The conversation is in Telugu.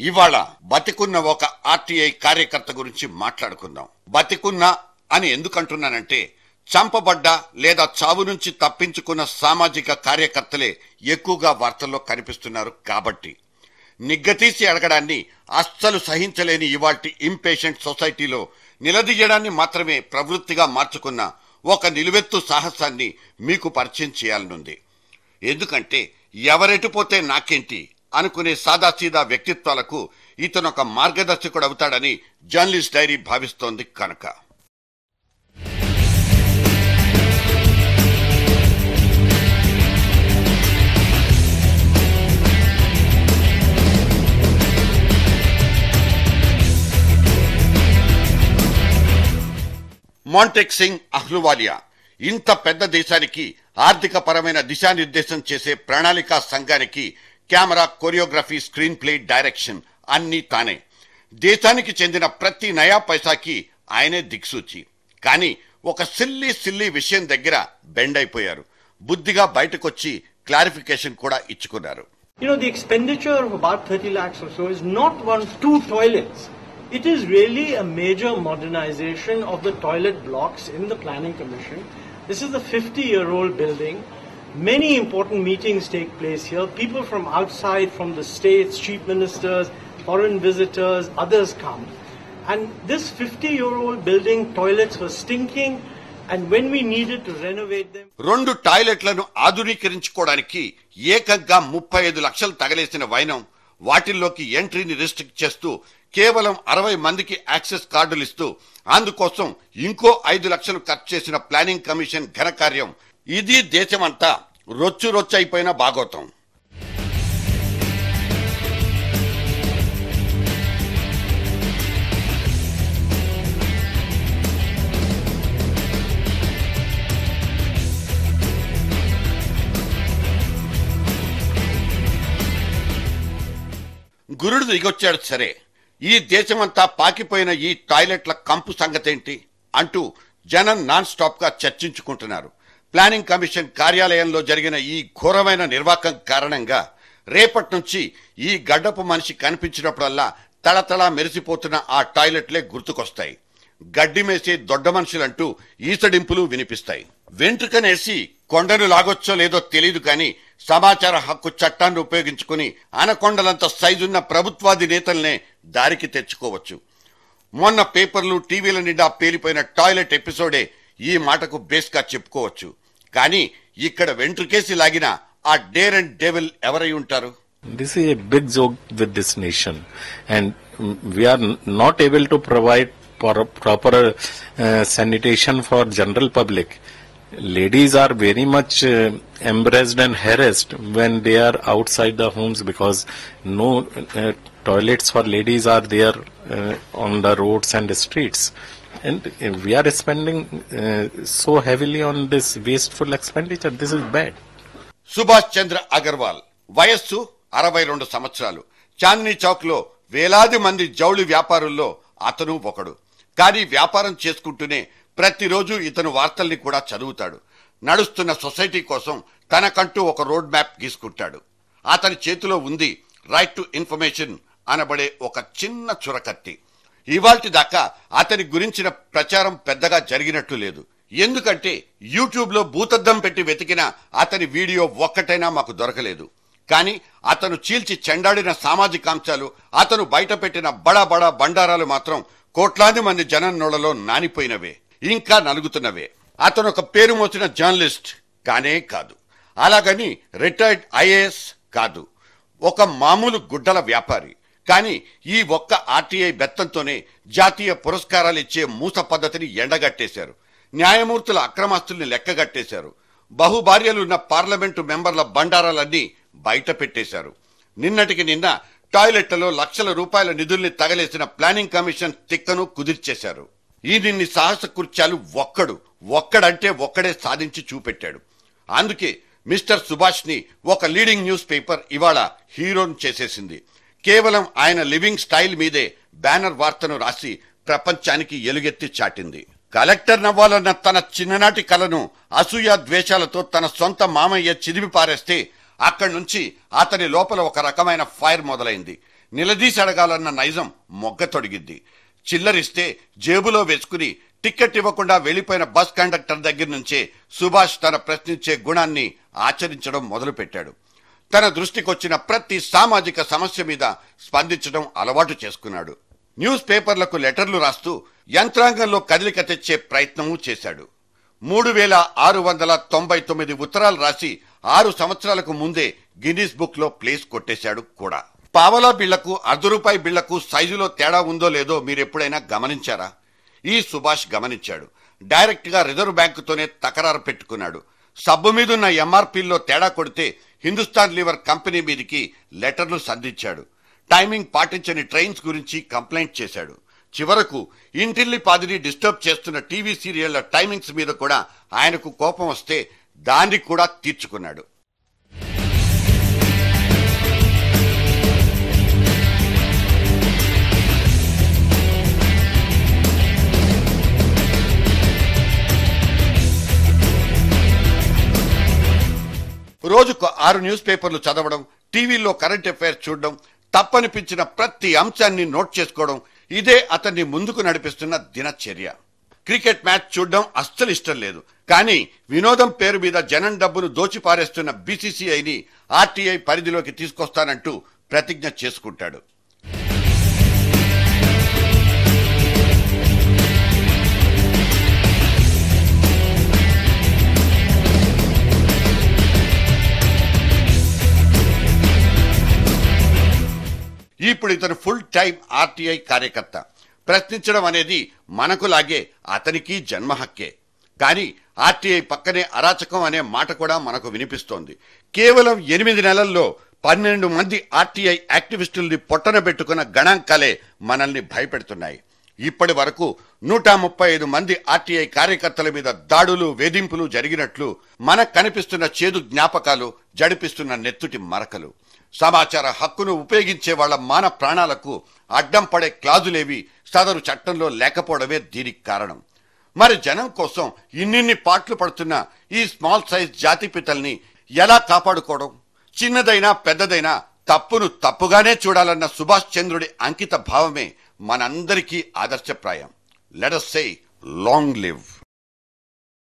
ఇవాళ బతికున్న ఒక ఆర్టీఐ కార్యకర్త గురించి మాట్లాడుకుందాం. బతికున్నా అని ఎందుకంటున్నానంటే చంపబడ్డ లేదా చావు నుంచి తప్పించుకున్న సామాజిక కార్యకర్తలే ఎక్కువగా వార్తల్లో కనిపిస్తున్నారు కాబట్టి. నిగ్గతీసి అడగడాన్ని అస్సలు సహించలేని ఇవాల్టి ఇంపేషెంట్ సొసైటీలో నిలదీయడాన్ని మాత్రమే ప్రవృత్తిగా మార్చుకున్న ఒక నిలువెత్తు సాహసాన్ని మీకు పరిచయం చేయాలనుంది. ఎందుకంటే ఎవరెటుపోతే నాకేంటి అనుకునే సాదాసీదా వ్యక్తిత్వాలకు ఇతనొక మార్గదర్శకుడు అవుతాడని జర్నలిస్ట్ డైరీ భావిస్తోంది కనుక. మాంటెక్ సింగ్ అహ్లూవాలియా ఇంత పెద్ద దేశానికి ఆర్థిక పరమైన దిశానిర్దేశం చేసే ప్రణాళికా సంఘానికి camera, choreography, screen play, direction అన్నీ తానే. దేశానికి చెందిన ప్రతి నయా పైసాకి ఆయనే దిక్సూచి. కానీ ఒక సిల్లీ విషయం దగ్గర బెండ్ అయిపోయారు. బుద్ధిగా బయటకొచ్చి క్లారిఫికేషన్ కూడా ఇచ్చుకున్నారు. The expenditure of about 30 lakhs or so is not 2 toilets. It is really a major modernization of the toilet blocks in the Planning Commission. This is a 50-year-old building. Many important meetings take place here. People from outside, from the states, chief ministers, foreign visitors, others come. And this 50-year-old building, toilets were stinking, and when we needed to renovate them... 2 టాయిలెట్లను ఆధునీకరించుకోవడానికి ఏకంగా 35 లక్షలు తగలేసిన వైనం వాటిల్లోకి ఎంట్రీని రిస్ట్రిక్ట్ చేస్తూ కేవలం 60 మందికి యాక్సెస్ కార్డులు ఇస్తూ అందుకోసం ఇంకో 5 లక్షలు ఖర్చు చేసిన ప్లానింగ్ కమిషన్ ఘనకార్యం. ఇది దేశమంతా రొచ్చైపోయిన భాగోతం. గురుడు దిగొచ్చాడు సరే, ఈ దేశమంతా పాకిపోయిన ఈ టాయిలెట్ల కంపు సంగతేంటి అంటూ జనం నాన్ స్టాప్ గా చర్చించుకుంటున్నారు. ప్లానింగ్ కమిషన్ కార్యాలయంలో జరిగిన ఈ ఘోరమైన నిర్వాకం కారణంగా రేపటి నుంచి ఈ గడ్డపు మనిషి కనిపించినప్పుడల్లా తళతళ మెరిసిపోతున్న ఆ టాయిలెట్లే గుర్తుకొస్తాయి. గడ్డి మేసే దొడ్డ మనుషులంటూ ఈసడింపులు వినిపిస్తాయి. వెంట్రుకనేసి కొండను లాగొచ్చో లేదో తెలియదు కానీ సమాచార హక్కు చట్టాన్ని ఉపయోగించుకుని అనకొండలంత సైజున్న ప్రభుత్వాది నేతల్నే దారికి తెచ్చుకోవచ్చు. మొన్న పేపర్లు, టీవీల నిండా పేలిపోయిన టాయిలెట్ ఎపిసోడే ఈ మాటకు బేస్ గా చెప్పుకోవచ్చు. కానీ ఇక్కడ వెంట్రుకేసి లాగిన ఆ డేర్ అండ్ డెవిల్ ఎవరై ఉంటారు? This is a big joke with this nation, and we are not able to provide proper sanitation for general public. Ladies are very much embarrassed and harassed when they are outside the homes because no toilets for ladies are there on the roads and the streets. And we are spending so heavily on this wasteful expenditure. This is bad. Subhash చంద్ర అగర్వాల్ వయస్సు 62 సంవత్సరాలు. చాందినీ చౌక్ లో వేలాది మంది జౌళి వ్యాపారుల్లో అతను ఒకడు. కానీ వ్యాపారం చేసుకుంటూనే ప్రతిరోజు ఇతను వార్తల్ని కూడా చదువుతాడు. నడుస్తున్న సొసైటీ కోసం తనకంటూ ఒక రోడ్ మ్యాప్ గీసుకుంటాడు. అతని చేతిలో ఉంది రైట్ టు ఇన్ఫర్మేషన్ అనబడే ఒక చిన్న చురకత్తి. ఇవాల్టి దాకా అతని గురించిన ప్రచారం పెద్దగా జరిగినట్టు లేదు. ఎందుకంటే యూట్యూబ్ లో భూతద్దం పెట్టి వెతికిన అతని వీడియో ఒక్కటైనా మాకు దొరకలేదు. కానీ అతను చీల్చి చెండాడిన సామాజికాంశాలు, అతను బయటపెట్టిన బడా బండారాలు మాత్రం కోట్లాది మంది జనం నోళ్లలో నానిపోయినవే, ఇంకా నలుగుతున్నవే. అతను ఒక పేరు మోసిన జర్నలిస్ట్ కానే కాదు. అలాగని రిటైర్డ్ ఐఏఎస్ కాదు. ఒక మామూలు గుడ్డల వ్యాపారి. కానీ ఈ ఒక్క ఆర్టీఐ బెత్తంతోనే జాతీయ పురస్కారాలు ఇచ్చే మూస పద్ధతిని ఎండగట్టేశారు. న్యాయమూర్తుల అక్రమాస్తుల్ని లెక్కగట్టేశారు. బహుభార్యలున్న పార్లమెంటు మెంబర్ల బండారాలన్నీ బయట పెట్టేశారు. నిన్నటికి నిన్న టాయిలెట్లలో లక్షల రూపాయల నిధుల్ని తగలేసిన ప్లానింగ్ కమిషన్ తిక్కను కుదిర్చేశారు. ఈయన్ని సాహస కృత్యాలు ఒక్కడంటే ఒక్కడే సాధించి చూపెట్టాడు. అందుకే మిస్టర్ సుభాష్ ని ఒక లీడింగ్ న్యూస్ పేపర్ ఇవాళ హీరోను చేసేసింది. కేవలం ఆయన లివింగ్ స్టైల్ మీదే బ్యానర్ వార్తను రాసి ప్రపంచానికి ఎలుగెత్తి చాటింది. కలెక్టర్ నవ్వాలన్న తన చిన్ననాటి కలను అసూయ ద్వేషాలతో తన సొంత మామయ్య చిదిమి పారేస్తే అక్కడి నుంచి అతని లోపల ఒక రకమైన ఫైర్ మొదలైంది. నిలదీసి అడగాలన్న నైజం మొగ్గతొడిగింది. చిల్లరిస్తే జేబులో వేసుకుని టికెట్ ఇవ్వకుండా వెళ్లిపోయిన బస్ కండక్టర్ దగ్గర నుంచే సుభాష్ తన ప్రశ్నించే గుణాన్ని ఆచరించడం మొదలుపెట్టాడు. తన దృష్టికొచ్చిన ప్రతి సామాజిక సమస్య మీద స్పందించడం అలవాటు చేసుకున్నాడు. న్యూస్ పేపర్లకు లెటర్లు రాస్తూ యంత్రాంగంలో కదలిక తెచ్చే ప్రయత్నమూ చేశాడు. 3699 ఉత్తరాలు రాసి 6 సంవత్సరాలకు ముందే గిన్నీస్ బుక్ లో ప్లేస్ కొట్టేశాడు కూడా. పావలా బిళ్లకు ₹1 బిళ్లకు సైజులో తేడా ఉందో లేదో మీరెప్పుడైనా గమనించారా? ఈ సుభాష్ గమనించాడు. డైరెక్ట్ గా రిజర్వ్ బ్యాంకుతోనే తకరారు పెట్టుకున్నాడు. సబ్బు మీదున్న ఎంఆర్పీల్లో తేడా కొడితే హిందుస్థాన్ లీవర్ కంపెనీ మీదికి లెటర్లు సంధించాడు. టైమింగ్ పాటించని ట్రైన్స్ గురించి కంప్లైంట్ చేశాడు. చివరకు ఇంటిల్లి పాదిని డిస్టర్బ్ చేస్తున్న టీవీ సీరియళ్ల టైమింగ్స్ మీద కూడా ఆయనకు కోపం వస్తే దాన్ని కూడా తీర్చుకున్నాడు. రోజుకు 6 న్యూస్ పేపర్లు చదవడం, టీవీలో కరెంట్ అఫైర్స్ చూడడం, తప్పనిపించిన ప్రతి అంశాన్ని నోట్ చేసుకోవడం, ఇదే అతన్ని ముందుకు నడిపిస్తున్న దినచర్య. క్రికెట్ మ్యాచ్ చూడడం అస్సలు ఇష్టం లేదు. కానీ వినోదం పేరు మీద జనం డబ్బును దోచిపారేస్తున్న బీసీసీఐని ఆర్టీఐ పరిధిలోకి తీసుకొస్తానంటూ ప్రతిజ్ఞ చేసుకుంటాడు. ఇప్పుడు ఇతను ఫుల్ టైం ఆర్టీఐ కార్యకర్త. ప్రశ్నించడం అనేది మనకులాగే అతనికి జన్మ హక్కే. కానీ ఆర్టీఐ పక్కనే అరాచకం అనే మాట కూడా మనకు వినిపిస్తోంది. కేవలం 8 నెలల్లో 12 మంది ఆర్టీఐ యాక్టివిస్టుల్ని పొట్టన పెట్టుకున్న గణాంకాలే మనల్ని భయపెడుతున్నాయి. ఇప్పటి వరకు 135 మంది ఆర్టీఐ కార్యకర్తల మీద దాడులు, వేధింపులు జరిగినట్లు మనకు కనిపిస్తున్న చేదు జ్ఞాపకాలు, జడిపిస్తున్న నెత్తుటి మరకలు. సమాచార హక్కును ఉపయోగించే వాళ్ల మాన ప్రాణాలకు అడ్డం పడే క్లాజులేవి సదరు చట్టంలో లేకపోవడమే దీనికి కారణం. మరి జనం కోసం ఇన్నిన్ని పాట్లు పడుతున్న ఈ స్మాల్ సైజ్ జాతిపితల్ని ఎలా కాపాడుకోవడం? చిన్నదైనా పెద్దదైనా తప్పును తప్పుగానే చూడాలన్న సుభాష్ చంద్రుడి అంకిత భావమే మనందరికీ ఆదర్శప్రాయం. Let us say, long live.